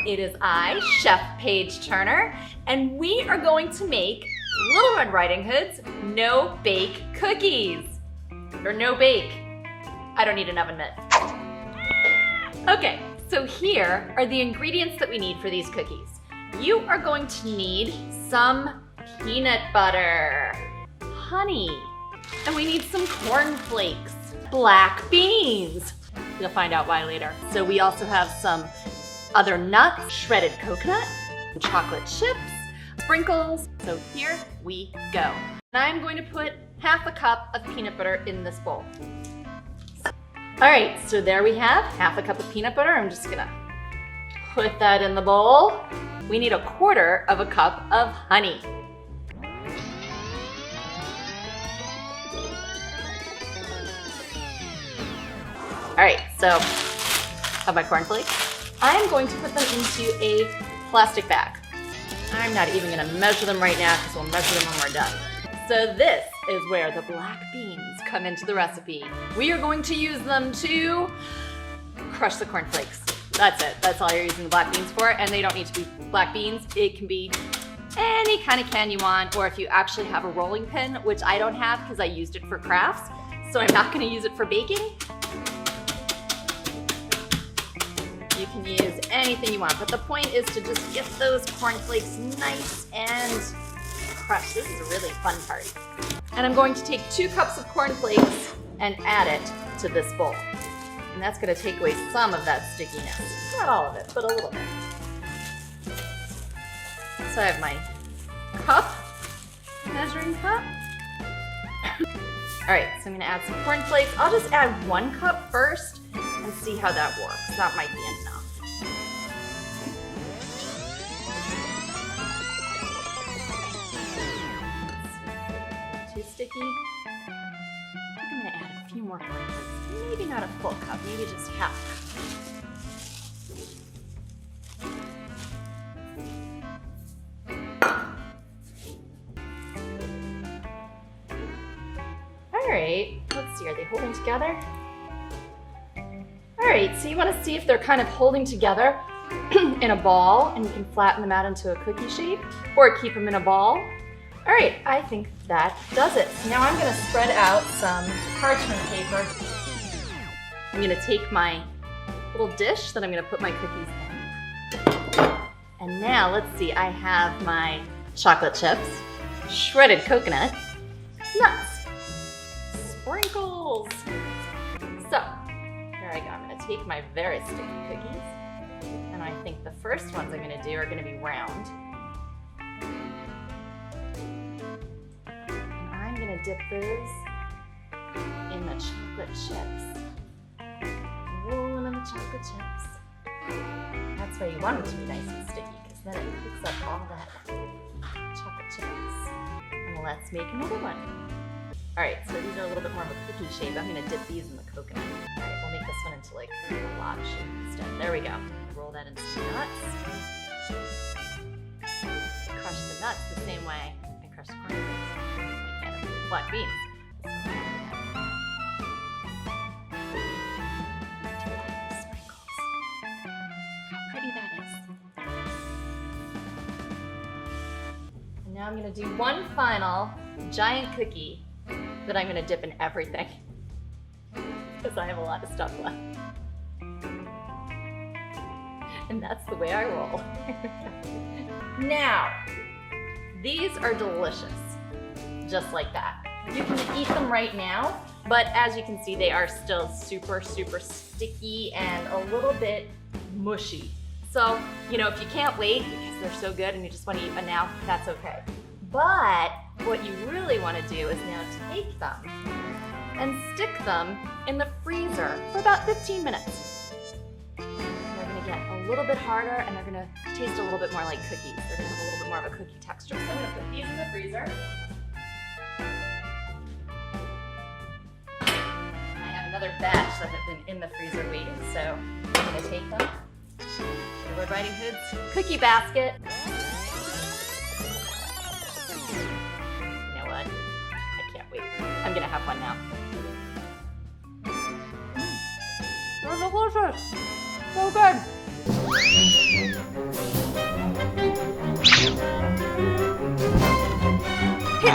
It is I, Chef Paige Turner, and we are going to make Little Red Riding Hood's no-bake cookies. Or no-bake. I don't need an oven mitt. Okay, so here are the ingredients that we need for these cookies. You are going to need some peanut butter, honey, and we need some corn flakes, black beans. You'll find out why later. So we also have some other nuts, shredded coconut, chocolate chips, sprinkles. So here we go. And I'm going to put half a cup of peanut butter in this bowl. All right, so there we have half a cup of peanut butter. I'm just gonna put that in the bowl. We need 1/4 of a cup of honey. All right, so have my cornflakes. I'm going to put them into a plastic bag. I'm not even gonna measure them right now because we'll measure them when we're done. So this is where the black beans come into the recipe. We are going to use them to crush the cornflakes. That's it, that's all you're using the black beans for, and they don't need to be black beans. It can be any kind of can you want, or if you actually have a rolling pin, which I don't have because I used it for crafts, so I'm not gonna use it for baking. You can use anything you want, but the point is to just get those cornflakes nice and crushed. This is a really fun part. And I'm going to take 2 cups of cornflakes and add it to this bowl. And that's gonna take away some of that stickiness. Not all of it, but a little bit. So I have my cup, measuring cup. All right, so I'm gonna add some cornflakes. I'll just add 1 cup first and see how that works. That might be enough. Too sticky. I think I'm gonna add a few more cornflakes. Maybe not a full cup, maybe just half a cup. All right, let's see, are they holding together? All right, so you want to see if they're kind of holding together in a ball, and you can flatten them out into a cookie shape or keep them in a ball. All right, I think that does it. So now I'm gonna spread out some parchment paper. I'm gonna take my little dish that I'm gonna put my cookies in. And now let's see, I have my chocolate chips, shredded coconut, nuts, sprinkles. So, there I go. I'm gonna take my very sticky cookies, and I think the first ones I'm gonna do are gonna be round. And I'm gonna dip those in the chocolate chips. Rolling in the chocolate chips. That's why you want them to be nice and sticky, because then it picks up all that chocolate chips. And let's make another one. All right, so these are a little bit more of a cookie shape. I'm gonna dip these in the coconut. All right, we'll make this one into like a log shape instead. There we go. Roll that into some nuts. Crush the nuts the same way I crush the cornflakes. I can with black beans. Sprinkles. How pretty that is. And now I'm gonna do one final giant cookie that I'm gonna dip in everything because I have a lot of stuff left. And that's the way I roll. Now, these are delicious, just like that. You can eat them right now, but as you can see, they are still super, super sticky and a little bit mushy. So, you know, if you can't wait because they're so good and you just want to eat them now, that's okay. But what you really want to do is now take them and stick them in the freezer for about 15 minutes. They're going to get a little bit harder and they're going to taste a little bit more like cookies. They're going to have a little bit more of a cookie texture. So I'm going to put these in the freezer. And I have another batch that have been in the freezer waiting. So I'm going to take them. The Red Riding Hood's cookie basket. I'm gonna have one now. They're delicious. So good. Hit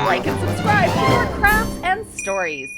like and subscribe for more crafts and stories.